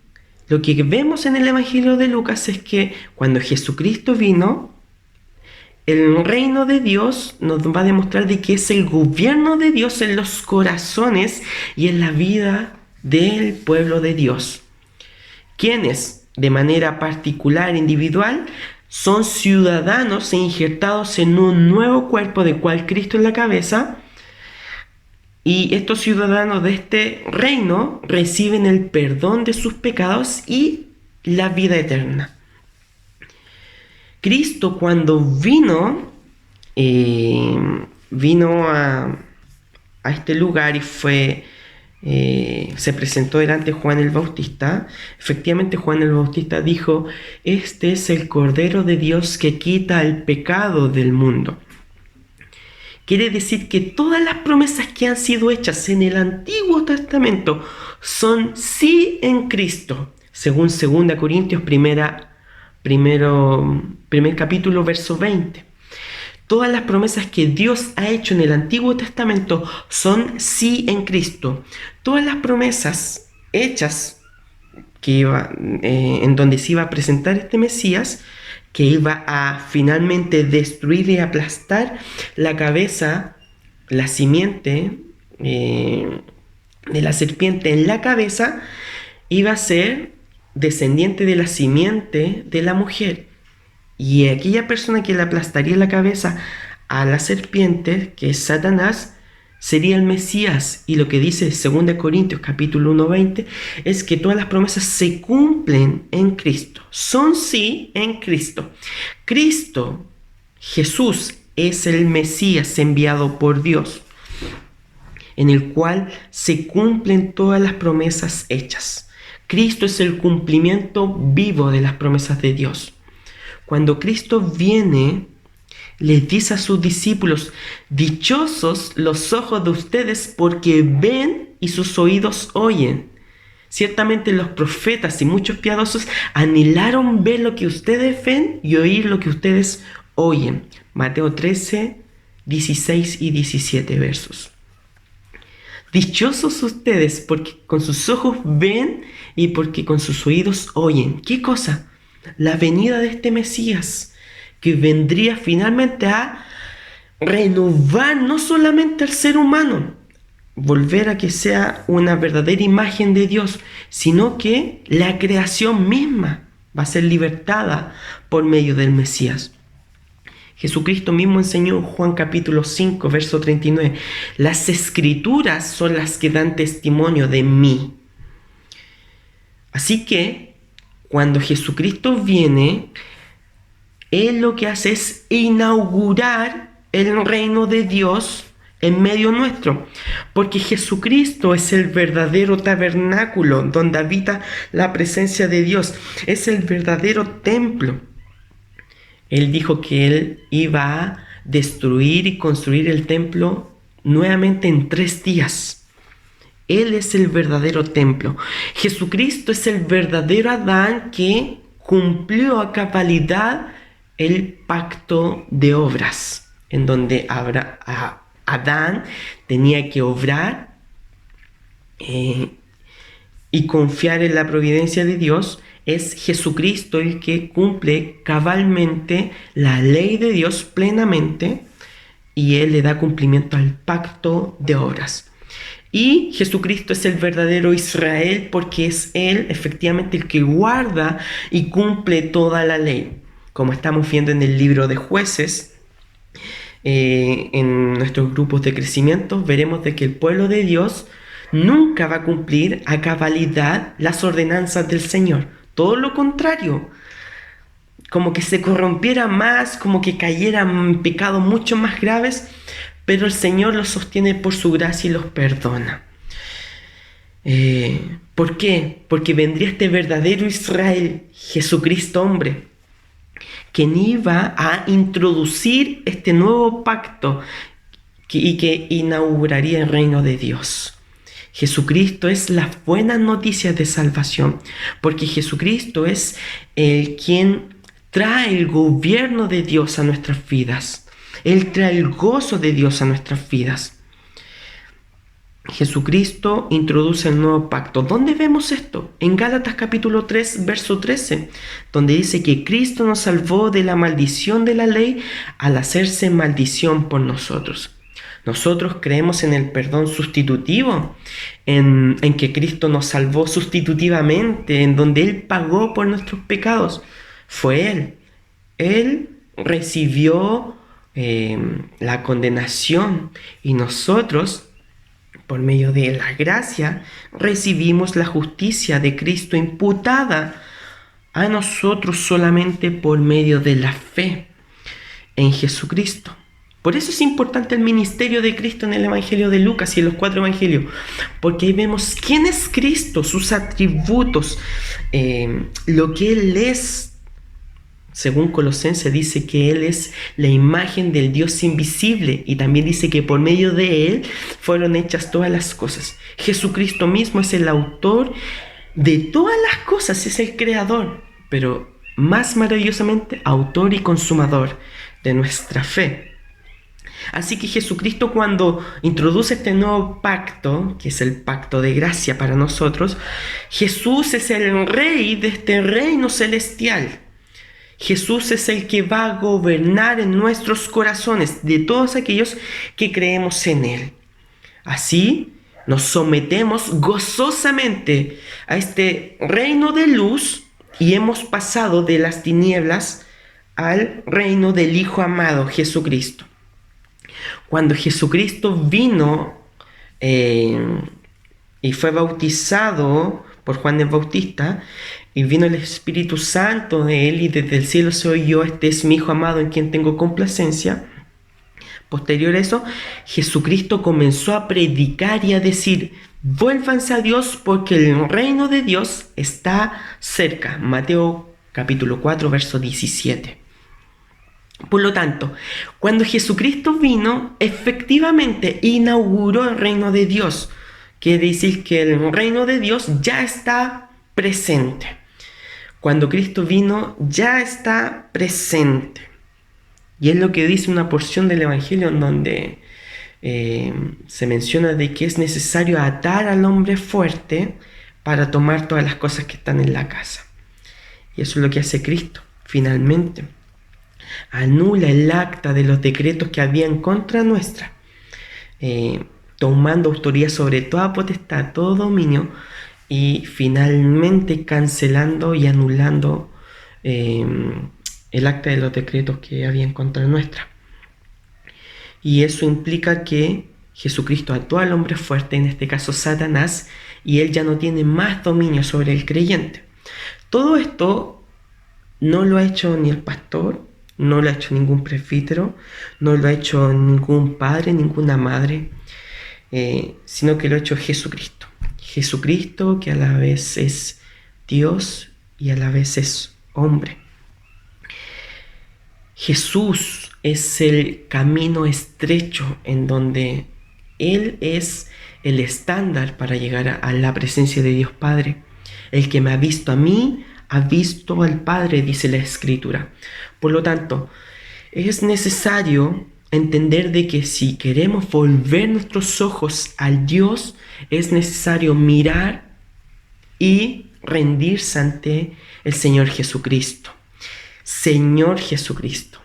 S9: lo que vemos en el Evangelio de Lucas es que cuando Jesucristo vino, el reino de Dios nos va a demostrar de que es el gobierno de Dios en los corazones y en la vida del pueblo de Dios. Quienes, de manera particular, individual, son ciudadanos e injertados en un nuevo cuerpo del cual Cristo es la cabeza. Y estos ciudadanos de este reino reciben el perdón de sus pecados y la vida eterna. Cristo, cuando vino a este lugar y se presentó delante de Juan el Bautista, efectivamente Juan el Bautista dijo: este es el Cordero de Dios que quita el pecado del mundo. Quiere decir que todas las promesas que han sido hechas en el Antiguo Testamento son sí en Cristo, según 2 Corintios primer capítulo, verso 20. Todas las promesas que Dios ha hecho en el Antiguo Testamento son sí en Cristo. Todas las promesas hechas en donde se iba a presentar este Mesías, que iba a finalmente destruir y aplastar la cabeza, la simiente de la serpiente en la cabeza, iba a ser descendiente de la simiente de la mujer. Y aquella persona que le aplastaría la cabeza a la serpiente, que es Satanás, sería el Mesías. Y lo que dice 2 Corintios capítulo 1:20 es que todas las promesas se cumplen en Cristo. Son sí en Cristo. Cristo, Jesús, es el Mesías enviado por Dios, en el cual se cumplen todas las promesas hechas. Cristo es el cumplimiento vivo de las promesas de Dios. Cuando Cristo viene, les dice a sus discípulos: dichosos los ojos de ustedes porque ven y sus oídos oyen. Ciertamente los profetas y muchos piadosos anhelaron ver lo que ustedes ven y oír lo que ustedes oyen. Mateo 13, 16 y 17 versos. Dichosos ustedes porque con sus ojos ven y porque con sus oídos oyen. ¿Qué cosa? La venida de este Mesías, que vendría finalmente a renovar no solamente al ser humano, volver a que sea una verdadera imagen de Dios, sino que la creación misma va a ser libertada por medio del Mesías. Jesucristo mismo enseñó en Juan capítulo 5, verso 39, las Escrituras son las que dan testimonio de mí. Así que, cuando Jesucristo viene, Él lo que hace es inaugurar el reino de Dios en medio nuestro, porque Jesucristo es el verdadero tabernáculo donde habita la presencia de Dios, es el verdadero templo. Él dijo que Él iba a destruir y construir el templo nuevamente en 3 días. Él es el verdadero templo. Jesucristo es el verdadero Adán que cumplió a cabalidad el pacto de obras, en donde Adán tenía que obrar y confiar en la providencia de Dios. Es Jesucristo el que cumple cabalmente la ley de Dios plenamente, y Él le da cumplimiento al pacto de obras. Y Jesucristo es el verdadero Israel porque es Él efectivamente el que guarda y cumple toda la ley. Como estamos viendo en el libro de Jueces, en nuestros grupos de crecimiento, veremos de que el pueblo de Dios nunca va a cumplir a cabalidad las ordenanzas del Señor. Todo lo contrario, como que se corrompiera más, como que cayeran en pecados mucho más graves, pero el Señor los sostiene por su gracia y los perdona. ¿Por qué? Porque vendría este verdadero Israel, Jesucristo hombre, quien iba a introducir este nuevo pacto y que inauguraría el reino de Dios. Jesucristo es la buena noticia de salvación, porque Jesucristo es el quien trae el gobierno de Dios a nuestras vidas. Él trae el gozo de Dios a nuestras vidas. Jesucristo introduce el nuevo pacto. ¿Dónde vemos esto? En Gálatas capítulo 3, verso 13, donde dice que Cristo nos salvó de la maldición de la ley al hacerse maldición por nosotros. Nosotros creemos en el perdón sustitutivo, en que Cristo nos salvó sustitutivamente, en donde Él pagó por nuestros pecados. Fue Él. Él recibió la condenación y nosotros, por medio de la gracia, recibimos la justicia de Cristo imputada a nosotros solamente por medio de la fe en Jesucristo. Por eso es importante el ministerio de Cristo en el Evangelio de Lucas y en los 4 Evangelios, porque ahí vemos quién es Cristo, sus atributos, lo que Él es. Según Colosenses dice que Él es la imagen del Dios invisible, y también dice que por medio de Él fueron hechas todas las cosas. Jesucristo mismo es el autor de todas las cosas, es el creador, pero más maravillosamente autor y consumador de nuestra fe. Así que Jesucristo, cuando introduce este nuevo pacto, que es el pacto de gracia para nosotros, Jesús es el rey de este reino celestial. Jesús es el que va a gobernar en nuestros corazones de todos aquellos que creemos en Él. Así nos sometemos gozosamente a este reino de luz y hemos pasado de las tinieblas al reino del Hijo amado, Jesucristo. Cuando Jesucristo vino y fue bautizado por Juan el Bautista, y vino el Espíritu Santo de Él, y desde el cielo se oyó: este es mi Hijo amado en quien tengo complacencia. Posterior a eso, Jesucristo comenzó a predicar y a decir: vuélvanse a Dios porque el reino de Dios está cerca. Mateo capítulo 4, verso 17. Por lo tanto, cuando Jesucristo vino, efectivamente inauguró el reino de Dios. Quiere decir que el reino de Dios ya está presente. Cuando Cristo vino, ya está presente. Y es lo que dice una porción del Evangelio en donde se menciona de que es necesario atar al hombre fuerte para tomar todas las cosas que están en la casa. Y eso es lo que hace Cristo, finalmente. Anula el acta de los decretos que había en contra nuestra, tomando autoridad sobre toda potestad, todo dominio, y finalmente cancelando y anulando el acta de los decretos que había en contra nuestra. Y eso implica que Jesucristo ató al hombre fuerte, en este caso Satanás, y él ya no tiene más dominio sobre el creyente. Todo esto no lo ha hecho ni el pastor, no lo ha hecho ningún presbítero, no lo ha hecho ningún padre, ninguna madre, sino que lo ha hecho Jesucristo. Jesucristo, que a la vez es Dios y a la vez es hombre. Jesús es el camino estrecho en donde Él es el estándar para llegar a la presencia de Dios Padre. El que me ha visto a mí, ha visto al Padre, dice la Escritura. Por lo tanto, es necesario entender de que si queremos volver nuestros ojos al Dios, es necesario mirar y rendirse ante el Señor Jesucristo. Señor Jesucristo.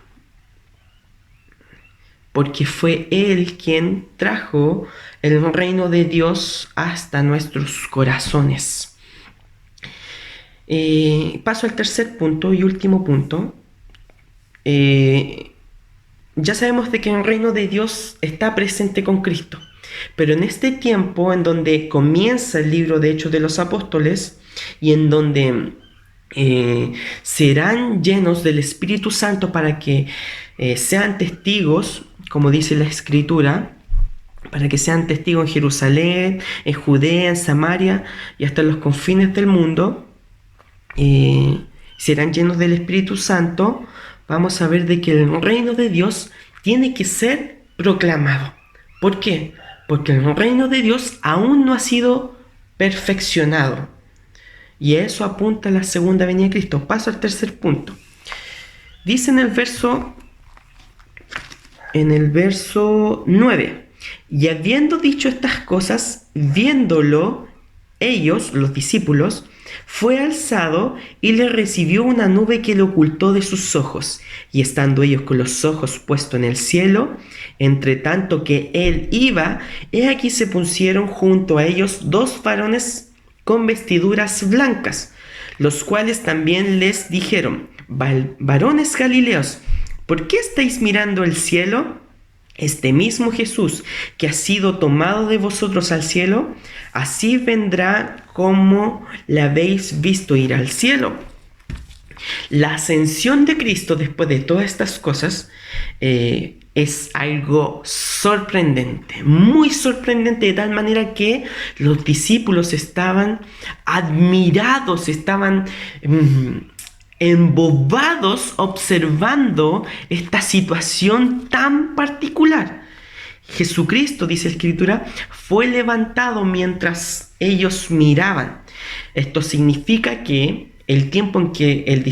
S9: Porque fue Él quien trajo el reino de Dios hasta nuestros corazones. Paso al tercer punto y último punto. Ya sabemos de que el reino de Dios está presente con Cristo. Pero en este tiempo en donde comienza el libro de Hechos de los Apóstoles y en donde serán llenos del Espíritu Santo para que sean testigos, como dice la Escritura, para que sean testigos en Jerusalén, en Judea, en Samaria y hasta los confines del mundo, serán llenos del Espíritu Santo. Vamos a ver de que el reino de Dios tiene que ser proclamado. ¿Por qué? Porque el reino de Dios aún no ha sido perfeccionado. Y eso apunta a la segunda venida de Cristo. Paso al tercer punto. Dice en el verso 9: y habiendo dicho estas cosas, viéndolo ellos, los discípulos, fue alzado y le recibió una nube que le ocultó de sus ojos. Y estando ellos con los ojos puestos en el cielo, entre tanto que él iba, he aquí se pusieron junto a ellos dos varones con vestiduras blancas, los cuales también les dijeron: varones galileos, ¿por qué estáis mirando el cielo? Este mismo Jesús que ha sido tomado de vosotros al cielo, así vendrá como le habéis visto ir al cielo. La ascensión de Cristo después de todas estas cosas es algo sorprendente, muy sorprendente, de tal manera que los discípulos estaban admirados, estaban embobados observando esta situación tan particular. Jesucristo, dice la Escritura, fue levantado mientras ellos miraban. Esto significa que el tiempo en que en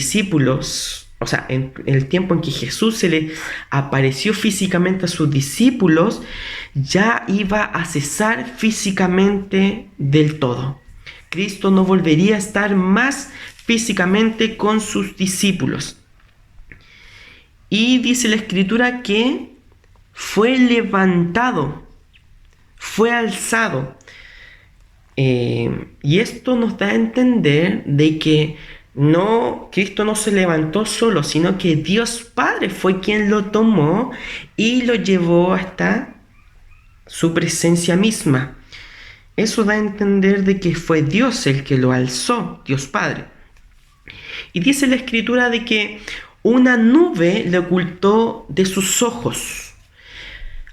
S9: el tiempo en que Jesús se le apareció físicamente a sus discípulos, ya iba a cesar físicamente del todo. Cristo no volvería a estar más físicamente con sus discípulos. Y dice la Escritura que fue levantado, fue alzado. Y esto nos da a entender de que Cristo no se levantó solo, sino que Dios Padre fue quien lo tomó y lo llevó hasta su presencia misma. Eso da a entender de que fue Dios el que lo alzó, Dios Padre. Y dice la Escritura de que una nube le ocultó de sus ojos.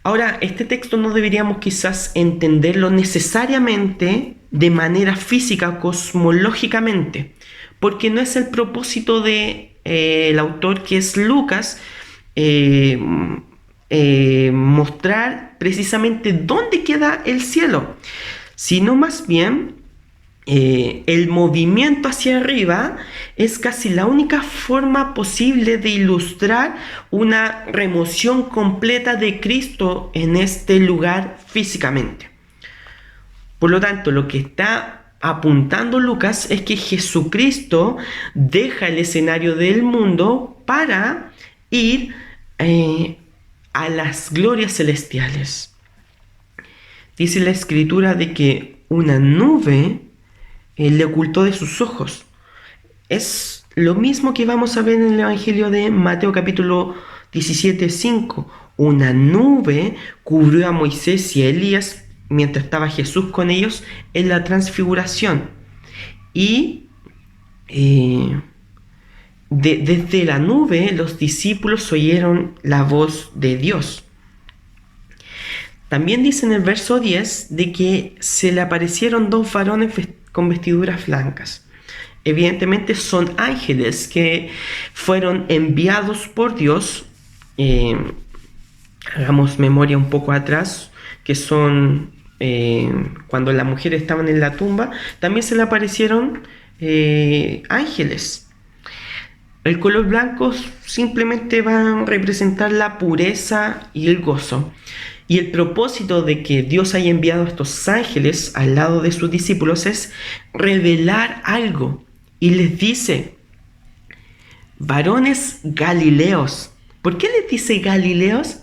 S9: Ahora, este texto no deberíamos quizás entenderlo necesariamente de manera física, cosmológicamente, porque no es el propósito del autor, que es Lucas, mostrar precisamente dónde queda el cielo, sino más bien el movimiento hacia arriba es casi la única forma posible de ilustrar una remoción completa de Cristo en este lugar físicamente. Por lo tanto, lo que está apuntando Lucas es que Jesucristo deja el escenario del mundo para ir a las glorias celestiales. Dice la Escritura de que una nube le ocultó de sus ojos. Es lo mismo que vamos a ver en el Evangelio de Mateo capítulo 17:5. Una nube cubrió a Moisés y a Elías mientras estaba Jesús con ellos en la transfiguración. Y desde la nube los discípulos oyeron la voz de Dios. También dice en el verso 10 de que se le aparecieron dos varones con vestiduras blancas. Evidentemente son ángeles que fueron enviados por Dios. Hagamos memoria un poco atrás, que son cuando las mujeres estaban en la tumba, también se le aparecieron ángeles. El color blanco simplemente va a representar la pureza y el gozo. Y el propósito de que Dios haya enviado a estos ángeles al lado de sus discípulos es revelar algo. Y les dice, varones galileos. ¿Por qué les dice galileos?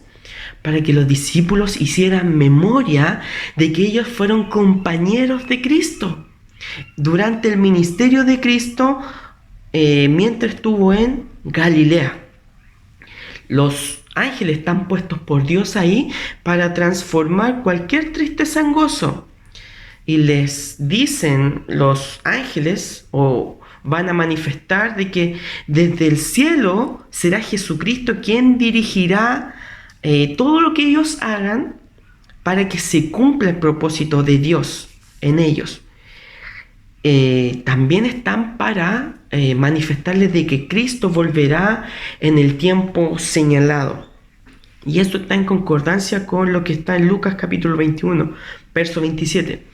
S9: Para que los discípulos hicieran memoria de que ellos fueron compañeros de Cristo durante el ministerio de Cristo mientras estuvo en Galilea. Los ángeles están puestos por Dios ahí para transformar cualquier tristeza en gozo. Y les dicen los ángeles, o van a manifestar, de que desde el cielo será Jesucristo quien dirigirá todo lo que ellos hagan para que se cumpla el propósito de Dios en ellos. También están para manifestarles de que Cristo volverá en el tiempo señalado. Y esto está en concordancia con lo que está en Lucas capítulo 21, verso 27.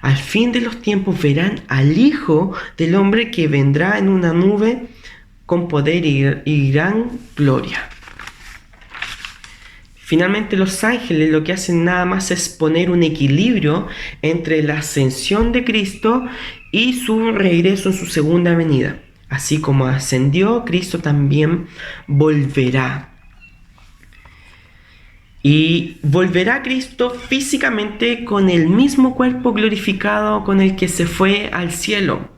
S9: Al fin de los tiempos verán al Hijo del Hombre que vendrá en una nube con poder y gran gloria. Finalmente los ángeles lo que hacen nada más es poner un equilibrio entre la ascensión de Cristo y su regreso en su segunda venida. Así como ascendió, Cristo también volverá. Y volverá Cristo físicamente con el mismo cuerpo glorificado con el que se fue al cielo.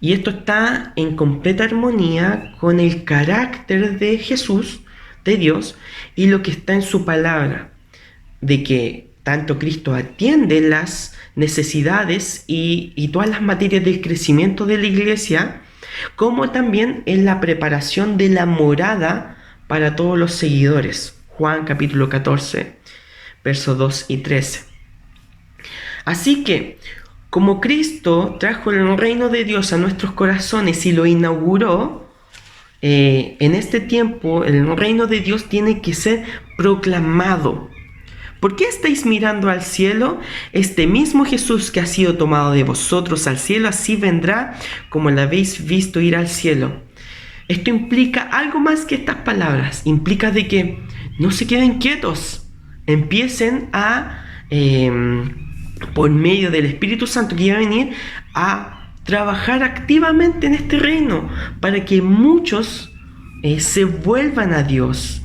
S9: Y esto está en completa armonía con el carácter de Jesús, de Dios, y lo que está en su palabra, de que tanto Cristo atiende las necesidades y todas las materias del crecimiento de la iglesia, como también en la preparación de la morada para todos los seguidores. Juan capítulo 14, versos 2 y 13. Así que, como Cristo trajo el reino de Dios a nuestros corazones y lo inauguró, en este tiempo el reino de Dios tiene que ser proclamado. ¿Por qué estáis mirando al cielo? Este mismo Jesús que ha sido tomado de vosotros al cielo, así vendrá como lo habéis visto ir al cielo. Esto implica algo más que estas palabras. Implica de que no se queden quietos. Empiecen a, por medio del Espíritu Santo que iba a venir, a trabajar activamente en este reino para que muchos se vuelvan a Dios.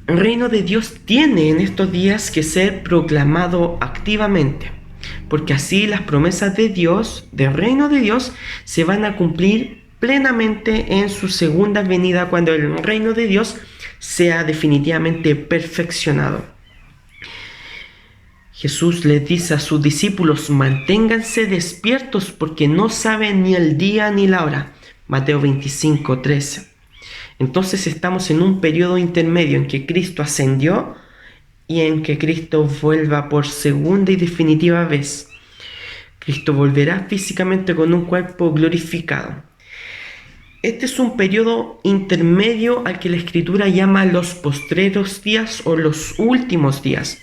S9: El reino de Dios tiene en estos días que ser proclamado activamente, porque así las promesas de Dios, del reino de Dios, se van a cumplir plenamente en su segunda venida, cuando el reino de Dios sea definitivamente perfeccionado. Jesús les dice a sus discípulos: manténganse despiertos porque no saben ni el día ni la hora. Mateo 25, 13. Entonces estamos en un periodo intermedio en que Cristo ascendió y en que Cristo vuelva por segunda y definitiva vez. Cristo volverá físicamente con un cuerpo glorificado. este es un periodo intermedio al que la Escritura llama los postreros días o los últimos días.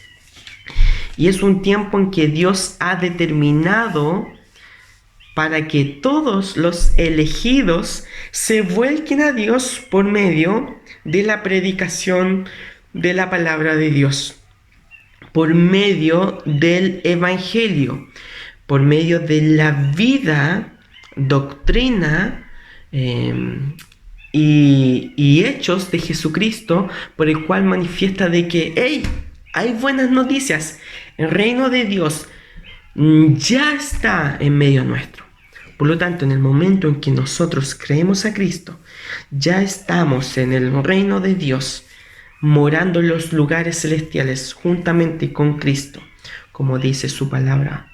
S9: Y es un tiempo en que Dios ha determinado para que todos los elegidos se vuelquen a Dios por medio de la predicación de la palabra de Dios, por medio del Evangelio, por medio de la vida, doctrina y hechos de Jesucristo, por el cual manifiesta de que, hey, hay buenas noticias, el reino de Dios ya está en medio nuestro. Por lo tanto, en el momento en que nosotros creemos a Cristo, ya estamos en el reino de Dios, morando en los lugares celestiales juntamente con Cristo, como dice su palabra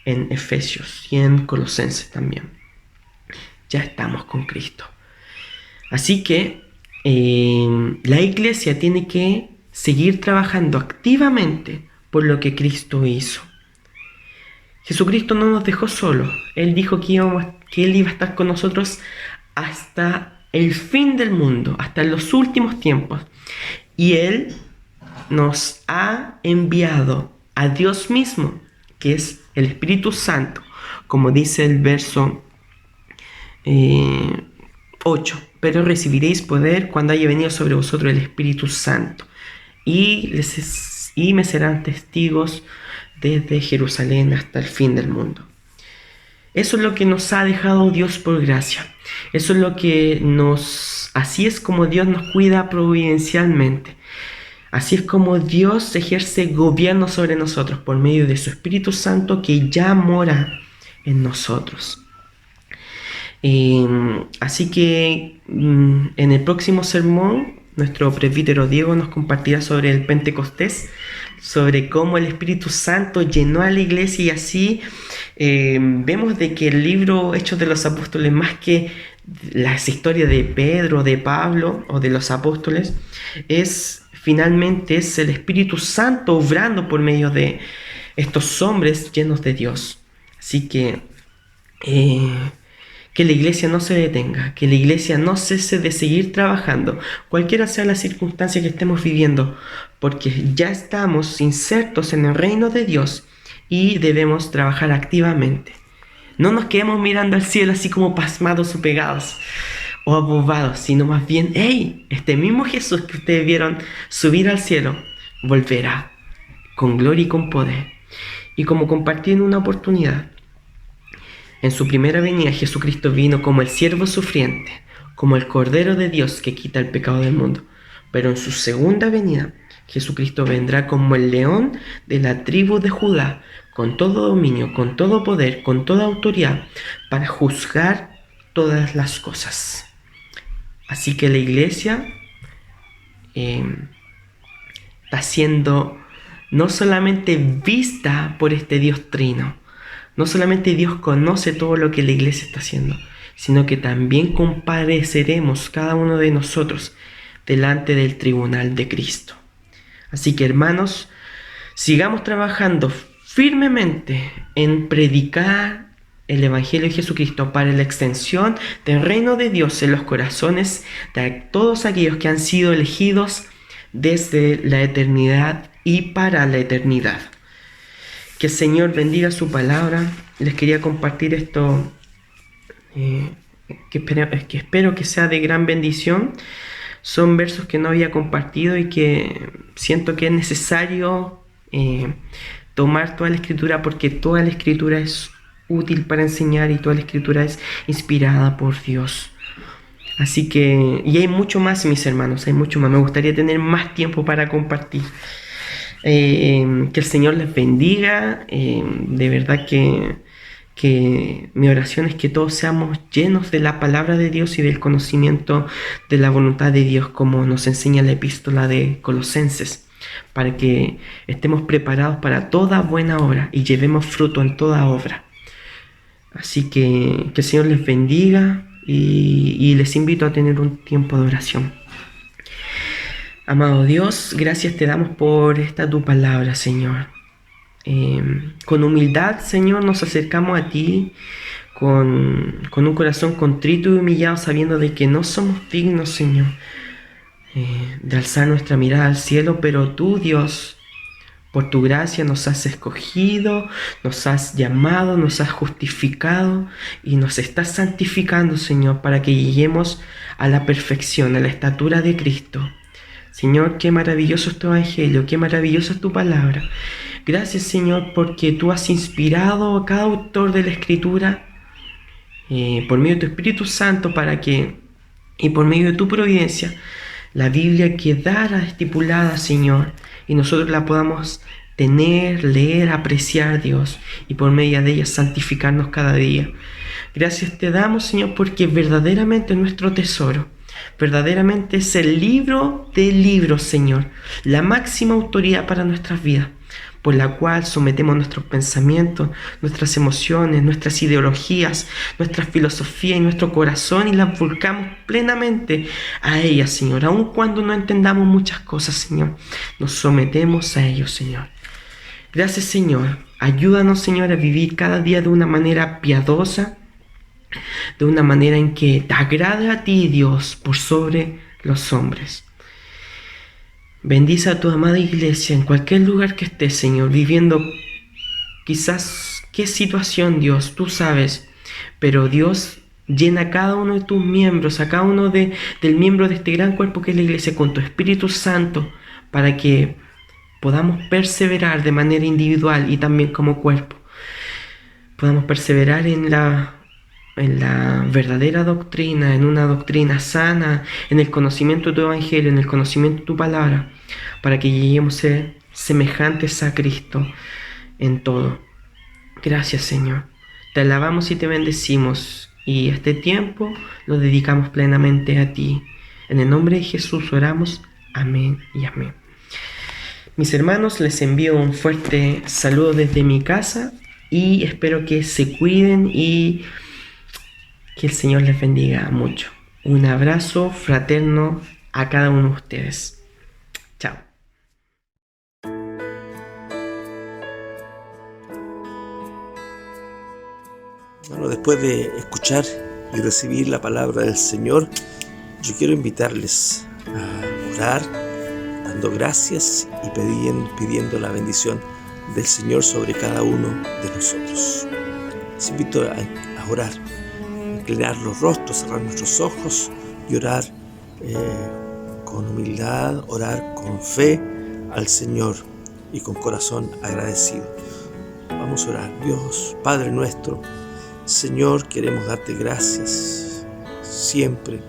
S9: en Efesios y en Colosenses también. Ya estamos con Cristo. Así que la iglesia tiene que seguir trabajando activamente por lo que Cristo hizo. Jesucristo no nos dejó solos. Él dijo que Él iba a estar con nosotros hasta el fin del mundo, hasta los últimos tiempos. Y Él nos ha enviado a Dios mismo, que es el Espíritu Santo, como dice el verso 8. Pero recibiréis poder cuando haya venido sobre vosotros el Espíritu Santo. Y me serán testigos desde Jerusalén hasta el fin del mundo. Eso es lo que nos ha dejado Dios por gracia. Eso es lo que así es como Dios nos cuida providencialmente. Así es como Dios ejerce gobierno sobre nosotros por medio de su Espíritu Santo que ya mora en nosotros. Así que en el próximo sermón nuestro presbítero Diego nos compartirá sobre el Pentecostés, sobre cómo el Espíritu Santo llenó a la iglesia, y así vemos de que el libro Hechos de los Apóstoles, más que las historias de Pedro, de Pablo o de los apóstoles, finalmente es el Espíritu Santo obrando por medio de estos hombres llenos de Dios. Así que la iglesia no se detenga, que la iglesia no cese de seguir trabajando, cualquiera sea la circunstancia que estemos viviendo, porque ya estamos insertos en el reino de Dios y debemos trabajar activamente. No nos quedemos mirando al cielo así como pasmados o pegados o abobados, sino más bien, hey, este mismo Jesús que ustedes vieron subir al cielo, volverá con gloria y con poder. Y como compartí en una oportunidad, en su primera venida Jesucristo vino como el siervo sufriente, como el Cordero de Dios que quita el pecado del mundo. Pero en su segunda venida Jesucristo vendrá como el león de la tribu de Judá, con todo dominio, con todo poder, con toda autoridad, para juzgar todas las cosas. Así que la iglesia está siendo no solamente vista por este Dios trino, no solamente Dios conoce todo lo que la iglesia está haciendo, sino que también compareceremos cada uno de nosotros delante del tribunal de Cristo. Así que, hermanos, sigamos trabajando firmemente en predicar el Evangelio de Jesucristo para la extensión del reino de Dios en los corazones de todos aquellos que han sido elegidos desde la eternidad y para la eternidad. Que el Señor bendiga su palabra. Les quería compartir esto que espero que sea de gran bendición. Son versos que no había compartido y que siento que es necesario tomar toda la Escritura, porque toda la Escritura es útil para enseñar y toda la Escritura es inspirada por Dios. Así que, y hay mucho más, mis hermanos, hay mucho más. Me gustaría tener más tiempo para compartir. Que el Señor les bendiga. De verdad que mi oración es que todos seamos llenos de la palabra de Dios y del conocimiento de la voluntad de Dios, como nos enseña la epístola de Colosenses, para que estemos preparados para toda buena obra y llevemos fruto en toda obra. Así que el Señor les bendiga y les invito a tener un tiempo de oración. Amado Dios, gracias te damos por esta tu palabra, Señor. Con humildad, Señor, nos acercamos a ti con un corazón contrito y humillado, sabiendo de que no somos dignos, Señor, de alzar nuestra mirada al cielo, pero tú, Dios, por tu gracia nos has escogido, nos has llamado, nos has justificado y nos estás santificando, Señor, para que lleguemos a la perfección, a la estatura de Cristo. Señor, qué maravilloso es tu evangelio, qué maravillosa es tu palabra. Gracias, Señor, porque tú has inspirado a cada autor de la Escritura por medio de tu Espíritu Santo para que, y por medio de tu providencia, la Biblia quedara estipulada, Señor, y nosotros la podamos tener, leer, apreciar, Dios, y por medio de ella santificarnos cada día. Gracias te damos, Señor, porque verdaderamente es nuestro tesoro. Verdaderamente es el libro de libros, Señor, la máxima autoridad para nuestras vidas, por la cual sometemos nuestros pensamientos, nuestras emociones, nuestras ideologías, nuestra filosofía y nuestro corazón y las volcamos plenamente a ella, Señor. Aun cuando no entendamos muchas cosas, Señor, nos sometemos a ellos, Señor. Gracias, Señor. Ayúdanos, Señor, a vivir cada día de una manera piadosa, de una manera en que te agrade a ti, Dios, por sobre los hombres. Bendice a tu amada iglesia en cualquier lugar que estés, Señor, viviendo quizás qué situación, Dios, tú sabes, pero Dios, llena a cada uno de tus miembros, a cada uno del miembro de este gran cuerpo que es la iglesia, con tu Espíritu Santo, para que podamos perseverar de manera individual y también como cuerpo. Podamos perseverar en la verdadera doctrina, en una doctrina sana, en el conocimiento de tu evangelio, en el conocimiento de tu palabra, para que lleguemos a ser semejantes a Cristo en todo. Gracias, Señor. Te alabamos y te bendecimos, y este tiempo lo dedicamos plenamente a ti. En el nombre de Jesús oramos. Amén y amén. Mis hermanos, les envío un fuerte saludo desde mi casa y espero que se cuiden y que el Señor les bendiga mucho. Un abrazo fraterno a cada uno de ustedes. Chao.
S1: Bueno, después de escuchar y recibir la palabra del Señor, yo quiero invitarles a orar, dando gracias y pidiendo la bendición del Señor sobre cada uno de nosotros. Les invito a orar, inclinar los rostros, cerrar nuestros ojos y orar con humildad, orar con fe al Señor y con corazón agradecido. Vamos a orar. Dios, Padre nuestro, Señor, queremos darte gracias siempre,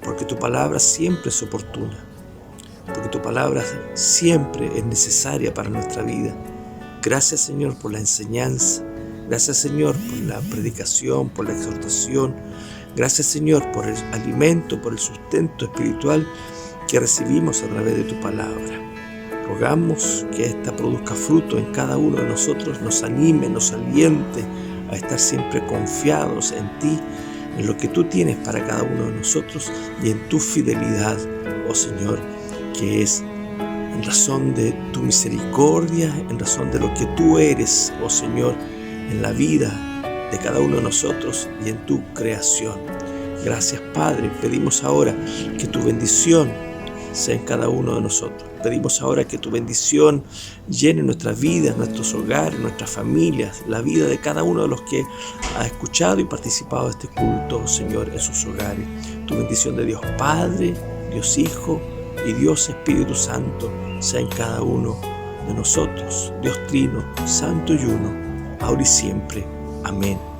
S1: porque tu palabra siempre es oportuna, porque tu palabra siempre es necesaria para nuestra vida. Gracias, Señor, por la enseñanza. Gracias, Señor, por la predicación, por la exhortación. Gracias, Señor, por el alimento, por el sustento espiritual que recibimos a través de tu palabra. Rogamos que esta produzca fruto en cada uno de nosotros, nos anime, nos aliente a estar siempre confiados en ti, en lo que tú tienes para cada uno de nosotros y en tu fidelidad, oh Señor, que es en razón de tu misericordia, en razón de lo que tú eres, oh Señor, en la vida de cada uno de nosotros y en tu creación. Gracias, Padre. Pedimos ahora que tu bendición sea en cada uno de nosotros. Pedimos ahora que tu bendición llene nuestras vidas, nuestros hogares, nuestras familias, la vida de cada uno de los que ha escuchado y participado de este culto, Señor, en sus hogares. Tu bendición de Dios Padre, Dios Hijo y Dios Espíritu Santo sea en cada uno de nosotros. Dios Trino, Santo y Uno, ahora y siempre. Amén.